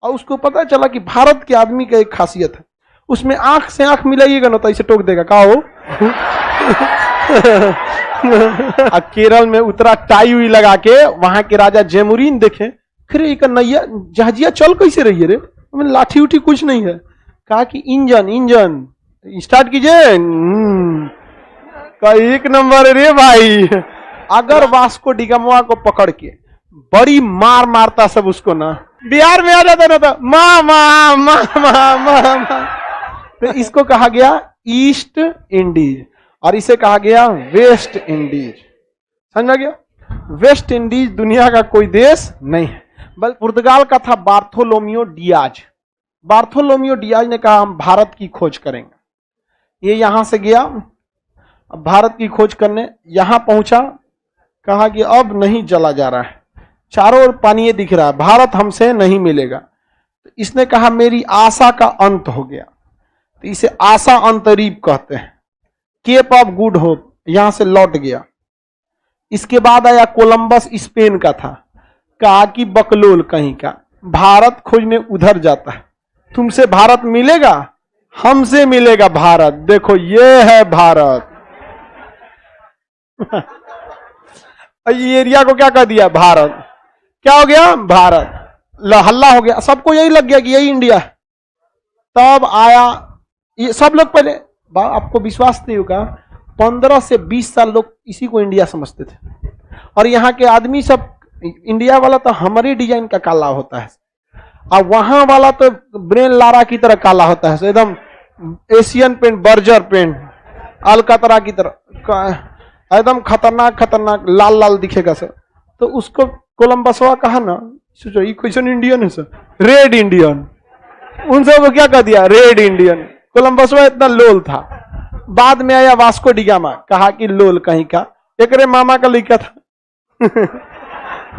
और उसको पता चला कि भारत के आदमी का एक खासियत है, उसमें आंख से आंख मिलाइएगा ना तो ऐसे टोक देगा, का हो। केरल में उतरा टाई हुई लगा के, वहां के राजा जैमुरीन देखे, अरे नैया जहाजिया चल कैसे रही है रे, लाठी उठी कुछ नहीं है। कहा कि इंजन स्टार्ट कीजिए, का एक नंबर रे भाई। अगर वास्को डिगामा को पकड़ के बड़ी मार मारता सब उसको ना, बिहार में आ जाता ना तो मामा। तो इसको कहा गया ईस्ट इंडीज और इसे कहा गया वेस्ट इंडीज। समझ में गया? वेस्ट इंडीज दुनिया का कोई देश नहीं है, बल्कि पुर्तगाल का था बार्थोलोमियो डियाज। बार्थोलोमियो डियाज ने कहा हम भारत की खोज करेंगे। ये यहां से गया भारत की खोज करने, यहां पहुंचा, कहा कि अब नहीं चला जा रहा है, चारों ओर पानी दिख रहा है, भारत हमसे नहीं मिलेगा। तो इसने कहा मेरी आशा का अंत हो गया। तो इसे आशा अंतरीप कहते हैं। केप ऑफ गुड होप, यहां से लौट गया। इसके बाद आया कोलंबस, स्पेन का था, कहा कि बकलोल कहीं का, भारत खोजने उधर जाता है, तुमसे भारत मिलेगा, हमसे मिलेगा भारत। देखो ये है भारत। ये एरिया को क्या कह दिया? भारत। क्या हो गया? भारत। हल्ला हो गया, सबको यही लग गया कि यही इंडिया है। तब आया ये सब लोग, पहले आपको विश्वास नहीं होगा, 15 से 20 साल लोग इसी को इंडिया समझते थे। और यहाँ के आदमी सब, इंडिया वाला तो हमारे डिजाइन का काला होता है, और वहां वाला तो ब्रेन लारा की तरह काला होता है, एकदम एशियन पेंट, बर्जर पेंट, अलकतरा की तरह एकदम खतरनाक लाल लाल दिखेगा सर। तो उसको कोलंबसवा कहा ना, सोचो ये क्वेश्चन इंडियन है सर, रेड इंडियन। उन सबको क्या कह दिया? Red Indian. कोलंबसवा इतना लोल था। बाद में आया वास्को डिगामा, कहा कि लोल कहीं का, एक रे मामा का लिखा था।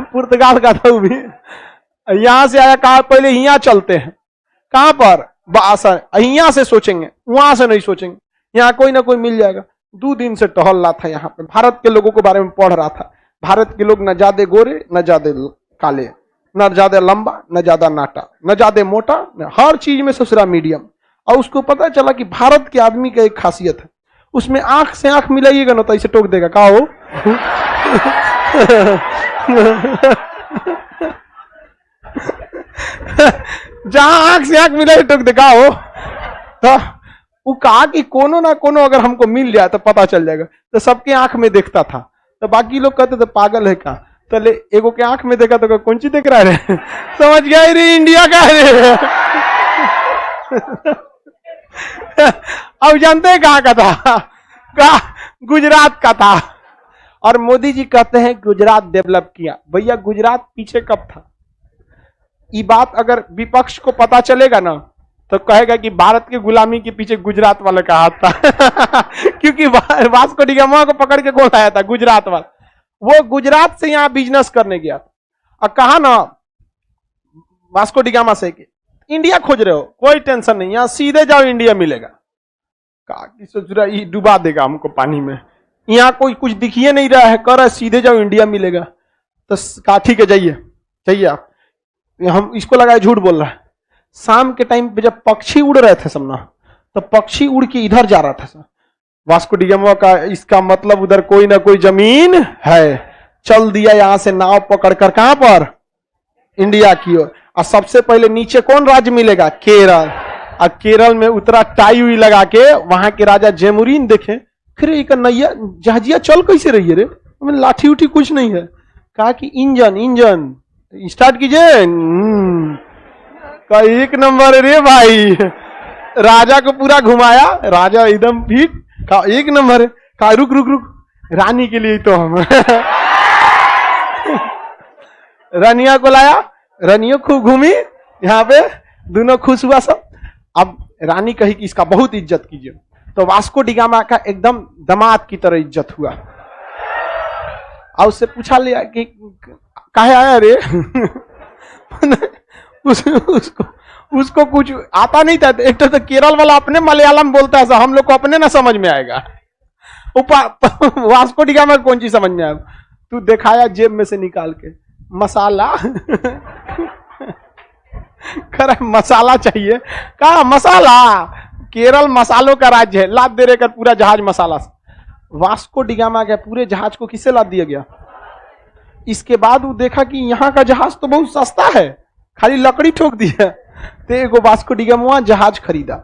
पुर्तगाल का था वो भी। यहां से आया, कहा पहले यहाँ चलते हैं। कहां पर? यहां से सोचेंगे, वहां से नहीं सोचेंगे, यहाँ कोई ना कोई मिल जाएगा। 2 दिन से टहल रहा था यहाँ पे, भारत के लोगों के बारे में पढ़ रहा था। भारत के लोग न ज्यादा गोरे न ज्यादा काले, न ज्यादा लंबा न ज्यादा नाटा, न ज्यादा मोटा, न हर चीज में ससुरा मीडियम। और उसको पता चला कि भारत के आदमी का एक खासियत है, उसमें आंख से आंख मिलाइएगा ना तो ऐसे टोक देगा, का हो। जहां आंख से आंख मिलाई टोक देगा हो। तो वो कहा कि कोनो ना कोनो अगर हमको मिल जाए तो पता चल जाएगा। तो सबके आंख में देखता था, तो बाकी लोग कहते थे पागल है का। तो ले एगो के आंख में देखा तो कौन सी देख रहा है? समझ गया रे, इंडिया का है। अब जानते हैं कहां का था? गुजरात का था। और मोदी जी कहते हैं गुजरात डेवलप किया। भैया गुजरात पीछे कब था? ये बात अगर विपक्ष को पता चलेगा ना तो कहेगा कि भारत की गुलामी के पीछे गुजरात वाले का हाथ था। क्योंकि वास्को डिगामा को पकड़ के कौन आया था? गुजरात वाला। वो गुजरात से यहां बिजनेस करने गया था और कहा ना वास्को डिगामा से कि इंडिया खोज रहे हो, कोई टेंशन नहीं, यहां सीधे जाओ इंडिया मिलेगा। कहा कि सोच रहा ये डुबा देगा हमको पानी में, यहाँ कोई कुछ दिखिए नहीं रहा है, कर सीधे जाओ इंडिया मिलेगा। तो कहा ठीक है जाइए आप। हम इसको लगा झूठ बोल रहा है। शाम के टाइम पे जब पक्षी उड़ रहे थे सब ना, तो पक्षी उड़ के इधर जा रहा था सर। वास्को डिगामा का इसका मतलब उधर कोई ना कोई जमीन है। चल दिया यहां से नाव पकड़कर, कहां पर? इंडिया की ओर। और सबसे पहले नीचे कौन राज्य मिलेगा? केरल। और केरल में उतरा टाई हुई लगा के, वहां के राजा जैमुरीन देखे, अरे नैया जहाजिया चल कैसे रही है रे, लाठी उठी कुछ नहीं है। कहा कि इंजन स्टार्ट कीजिए, का एक नंबर रे भाई। राजा को पूरा घुमाया, राजा एकदम फिट, का एक नंबर है। का रुक रानी के लिए तो हम। रानिया को लाया, रानियों खूब घूमी, यहाँ पे दोनों खुश हुआ सब। अब रानी कही कि इसका बहुत इज्जत कीजिए, तो वास्को डिगामा का एकदम दामाद की तरह इज्जत हुआ। और उससे पूछा लिया कि काहे आया रे? उसको कुछ आता नहीं था। एक तो केरल वाला अपने मलयालम बोलता है, हम लोग को अपने ना समझ में आएगा। वास्को डिगामा कौन चीज समझ में आएगा? तू दिखाया जेब में से निकाल के मसाला। कह रहा है मसाला चाहिए। कहा मसाला, केरल मसालों का राज्य है, लाद दे रहे पूरा जहाज मसाला से। वास्को डिगामा गया, पूरे जहाज को किससे लाद दिया गया? इसके बाद वो देखा कि यहाँ का जहाज तो बहुत सस्ता है, खाली लकड़ी ठोक दी है। तो एगो वास्को डिगामा जहाज खरीदा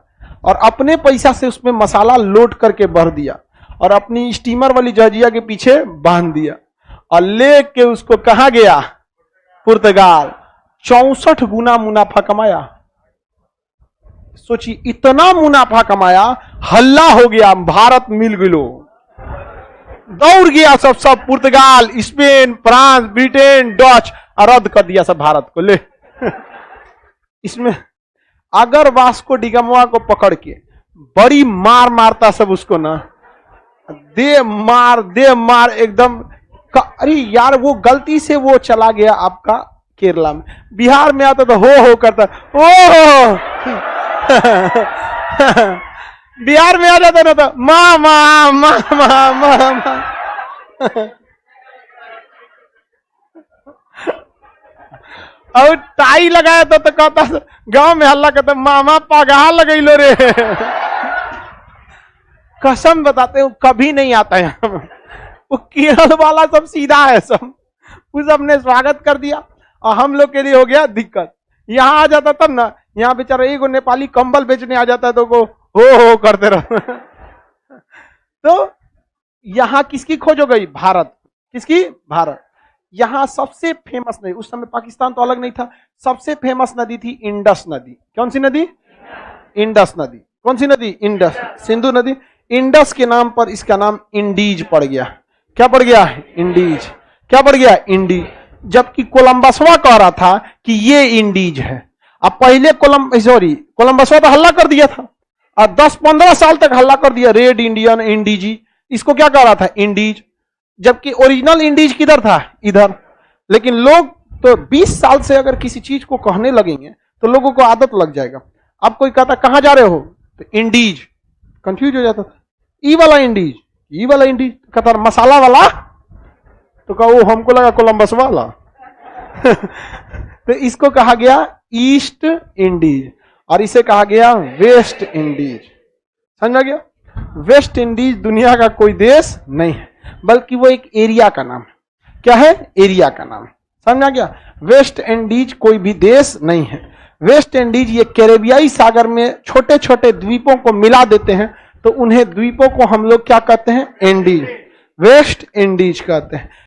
और अपने पैसा से उसमें मसाला लोड करके भर दिया और अपनी स्टीमर वाली जहाजिया के पीछे बांध दिया और लेके उसको कहा गया? पुर्तगाल। 64 गुना मुनाफा कमाया। सोचिए, इतना मुनाफा कमाया, हल्ला हो गया, भारत मिल गलो, दौड़ गया सब पुर्तगाल, स्पेन, फ्रांस, ब्रिटेन, डच, रद्द कर दिया सब भारत को। ले इसमें अगर वास्को डिगामा को पकड़ के बड़ी मार मारता सब उसको ना, दे मार एकदम। अरे यार, वो गलती से वो चला गया आपका केरला में, बिहार में आता तो हो करता, ओ बिहार में आ जाता ना तो मामा। और टाई लगाया तो कहता, गांव में हल्ला करता, मामा पगार लगैलो रे। कसम बताते हो कभी नहीं आता यहाँ। वो केरल वाला सब सीधा है, सब उस सबने स्वागत कर दिया और हम लोग के लिए हो गया दिक्कत। यहाँ आ जाता तब ना, यहाँ बेचारा एक नेपाली कंबल बेचने आ जाता है तो को हो करते रहो। तो यहाँ किसकी खोज हो गई? भारत। किसकी? भारत। यहाँ सबसे फेमस नदी, उस समय पाकिस्तान तो अलग नहीं था, सबसे फेमस नदी थी इंडस नदी। कौन सी नदी? इंडस नदी। कौन सी नदी? इंडस। सिंधु नदी। इंडस के नाम पर इसका नाम इंडीज पड़ गया। क्या पड़ गया? इंडीज। क्या पड़ गया? इंडीज। जबकि कोलंबसवा कह रहा था कि ये इंडीज है। अब पहले कोलंबसवा तो हल्ला कर दिया था और 10-15 साल तक हल्ला कर दिया, रेड इंडियन, इंडीजी। इसको क्या कह रहा था? इंडीज। जबकि ओरिजिनल इंडीज किधर था? इधर। लेकिन लोग तो 20 साल से अगर किसी चीज को कहने लगेंगे तो लोगों को आदत लग जाएगा। अब कोई कहता कहां जा रहे हो तो इंडीज, कंफ्यूज हो जाता था। ई वाला इंडीज, ई वाला इंडीज, कहता मसाला वाला, तो कहा वो हमको लगा कोलंबस वाला। तो इसको कहा गया ईस्ट इंडीज और इसे कहा गया वेस्ट इंडीज। समझ आ गया? वेस्ट इंडीज दुनिया का कोई देश नहीं है, बल्कि वो एक एरिया का नाम है। क्या है? एरिया का नाम है। समझ आ गया? वेस्ट इंडीज कोई भी देश नहीं है। वेस्ट इंडीज ये कैरेबियाई सागर में छोटे छोटे द्वीपों को मिला देते हैं, तो उन्हें द्वीपों को हम लोग क्या कहते हैं? इंडीज, वेस्ट इंडीज कहते हैं।